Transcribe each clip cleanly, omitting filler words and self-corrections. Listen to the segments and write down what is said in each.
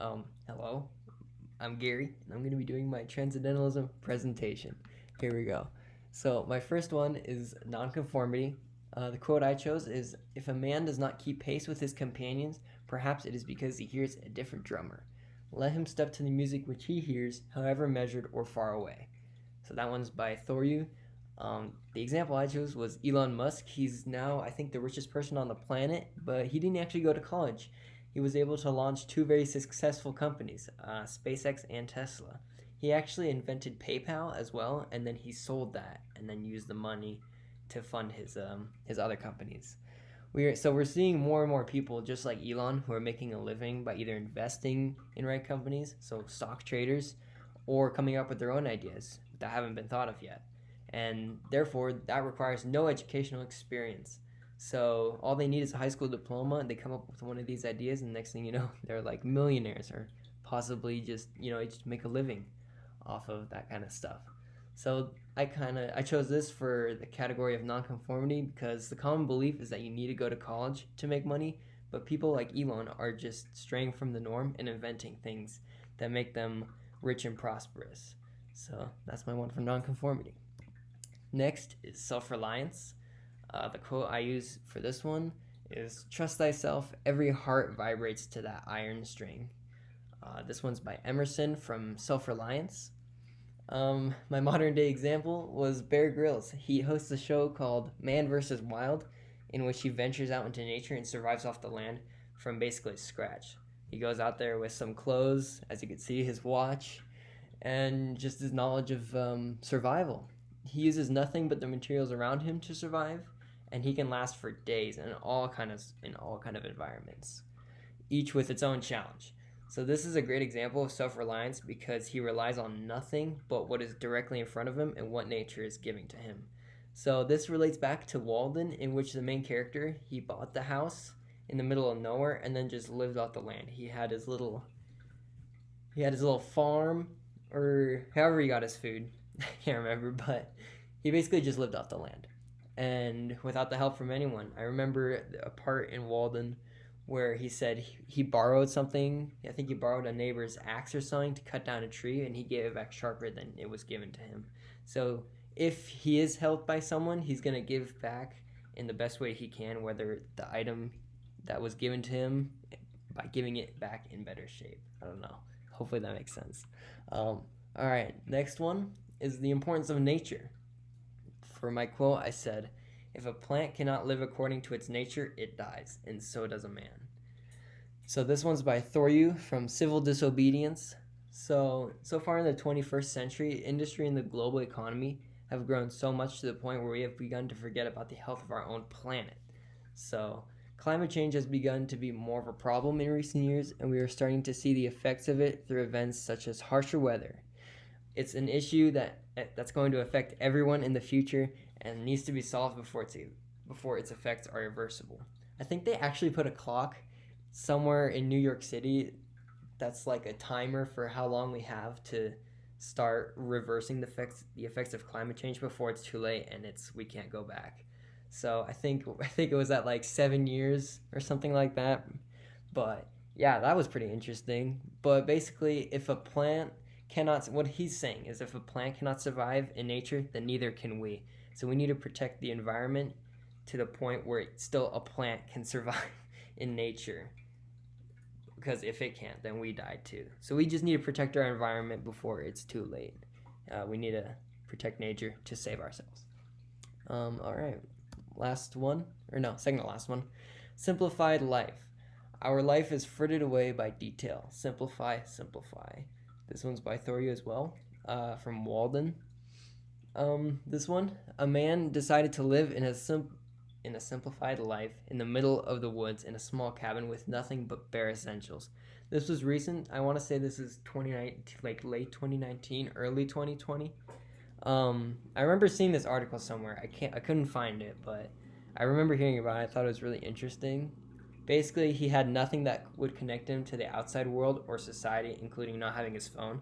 Hello, I'm Gary, and I'm going to be doing my Transcendentalism presentation. Here we go. So, my first one is nonconformity. The quote I chose is: "If a man does not keep pace with his companions, perhaps it is because he hears a different drummer. Let him step to the music which he hears, however measured or far away." So, that one's by Thoreau. The example I chose was Elon Musk. He's now, I think, the richest person on the planet, but he didn't actually go to college. He was able to launch two very successful companies, SpaceX and Tesla. He actually invented PayPal as well, and then he sold that and then used the money to fund his other companies. We're seeing more and more people just like Elon who are making a living by either investing in right companies, so stock traders, or coming up with their own ideas that haven't been thought of yet. And therefore, that requires no educational experience. So all they need is a high school diploma, and they come up with one of these ideas, and next thing you know, they're like millionaires, or possibly just make a living off of that kind of stuff. So I chose this for the category of nonconformity because the common belief is that you need to go to college to make money, but people like Elon are just straying from the norm and inventing things that make them rich and prosperous. So that's my one for nonconformity. Next is self-reliance. The quote I use for this one is: "Trust thyself, every heart vibrates to that iron string." This one's by Emerson from Self-Reliance. My modern day example was Bear Grylls. He hosts a show called Man vs. Wild, in which he ventures out into nature and survives off the land from basically scratch. He goes out there with some clothes, as you can see, his watch, and just his knowledge of survival. He uses nothing but the materials around him to survive, and he can last for days in all kind of environments, each with its own challenge. So this is a great example of self-reliance because he relies on nothing but what is directly in front of him and what nature is giving to him. So this relates back to Walden, in which the main character, he bought the house in the middle of nowhere and then just lived off the land. He had his little farm, or however he got his food. I can't remember, but he basically just lived off the land and without the help from anyone. I remember a part in Walden where he said he borrowed something. I think he borrowed a neighbor's axe or something to cut down a tree, and he gave it back sharper than it was given to him. So if he is helped by someone, he's going to give back in the best way he can, whether the item that was given to him, by giving it back in better shape. I don't know. Hopefully that makes sense. All right, next one is the importance of nature. For my quote, I said, "If a plant cannot live according to its nature, it dies, and so does a man." So this one's by Thoreau from Civil Disobedience. So far in the 21st century, industry and the global economy have grown so much to the point where we have begun to forget about the health of our own planet. So climate change has begun to be more of a problem in recent years, and we are starting to see the effects of it through events such as harsher weather. It's an issue that's going to affect everyone in the future and needs to be solved before its effects are irreversible. I think they actually put a clock somewhere in New York City that's like a timer for how long we have to start reversing the effects of climate change before it's too late and we can't go back. So I think it was at like 7 years or something like that. But yeah, that was pretty interesting. But basically, what he's saying is, if a plant cannot survive in nature, then neither can we. So we need to protect the environment to the point where still a plant can survive in nature. Because if it can't, then we die too. So we just need to protect our environment before it's too late. We need to protect nature to save ourselves. All right. Second to last one. Simplified life. Our life is frittered away by detail. Simplify, simplify. This one's by Thoreau as well, from Walden. This one: a man decided to live in a simplified life in the middle of the woods in a small cabin with nothing but bare essentials. This was recent. I want to say this is 2019, like late 2019, early 2020. I remember seeing this article somewhere. I couldn't find it, but I remember hearing about it. I thought it was really interesting. Basically, he had nothing that would connect him to the outside world or society, including not having his phone.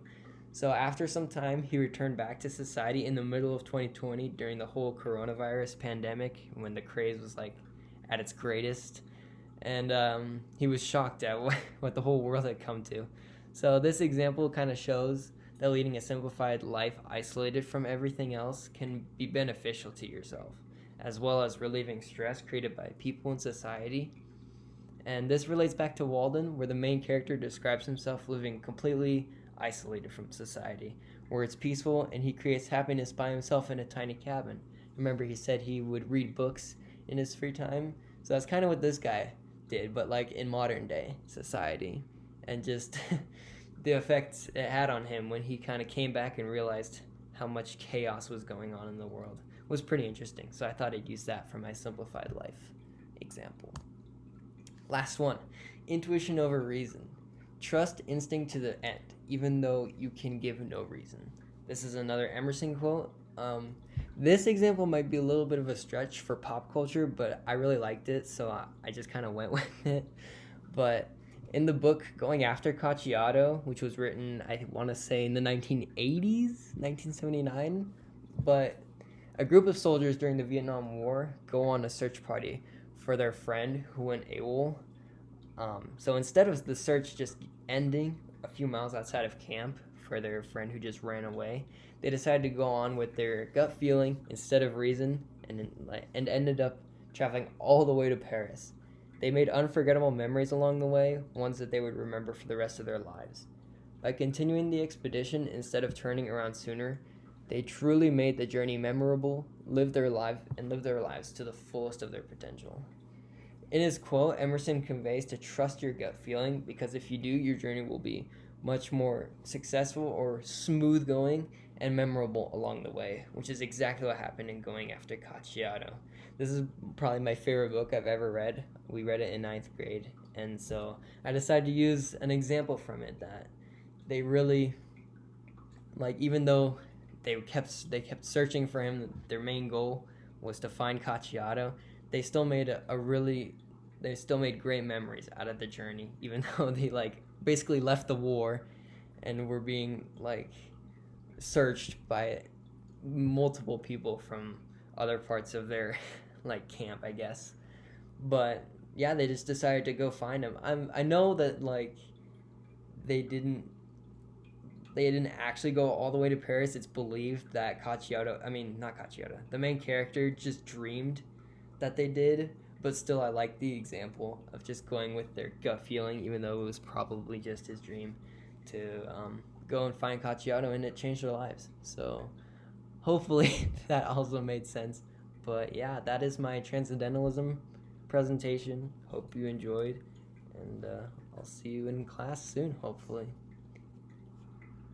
So after some time, he returned back to society in the middle of 2020 during the whole coronavirus pandemic, when the craze was like at its greatest. and he was shocked at what the whole world had come to. So this example kind of shows that leading a simplified life isolated from everything else can be beneficial to yourself, as well as relieving stress created by people in society. And this relates back to Walden, where the main character describes himself living completely isolated from society, where it's peaceful and he creates happiness by himself in a tiny cabin. Remember, he said he would read books in his free time. So that's kind of what this guy did, but like in modern day society. And just the effects it had on him when he kind of came back and realized how much chaos was going on in the world was pretty interesting. So I thought I'd use that for my simplified life example. Last one, intuition over reason. Trust instinct to the end, even though you can give no reason. This is another Emerson quote. This example might be a little bit of a stretch for pop culture, but I really liked it, so I just kind of went with it. But in the book Going After Cacciato, which was written, I want to say, in the 1980s, 1979, but a group of soldiers during the Vietnam War go on a search party for their friend who went AWOL. So instead of the search just ending a few miles outside of camp for their friend who just ran away, they decided to go on with their gut feeling instead of reason, and ended up traveling all the way to Paris. They made unforgettable memories along the way, ones that they would remember for the rest of their lives. By continuing the expedition instead of turning around sooner, they truly made the journey memorable, lived their lives to the fullest of their potential. In his quote, Emerson conveys to trust your gut feeling, because if you do, your journey will be much more successful or smooth going and memorable along the way, which is exactly what happened in Going After Cacciato. This is probably my favorite book I've ever read. We read it in 9th grade, and so I decided to use an example from it that they really, even though they kept searching for him, their main goal was to find Cacciato, they still made great memories out of the journey, even though they basically left the war and were being searched by multiple people from other parts of their camp, I guess. But yeah, they just decided to go find him. I know that they didn't actually go all the way to Paris. It's believed that the main character just dreamed that they did, but still I like the example of just going with their gut feeling, even though it was probably just his dream to go and find Cacciato, and it changed their lives. So hopefully that also made sense. But yeah, that is my Transcendentalism presentation. Hope you enjoyed, and I'll see you in class soon, hopefully.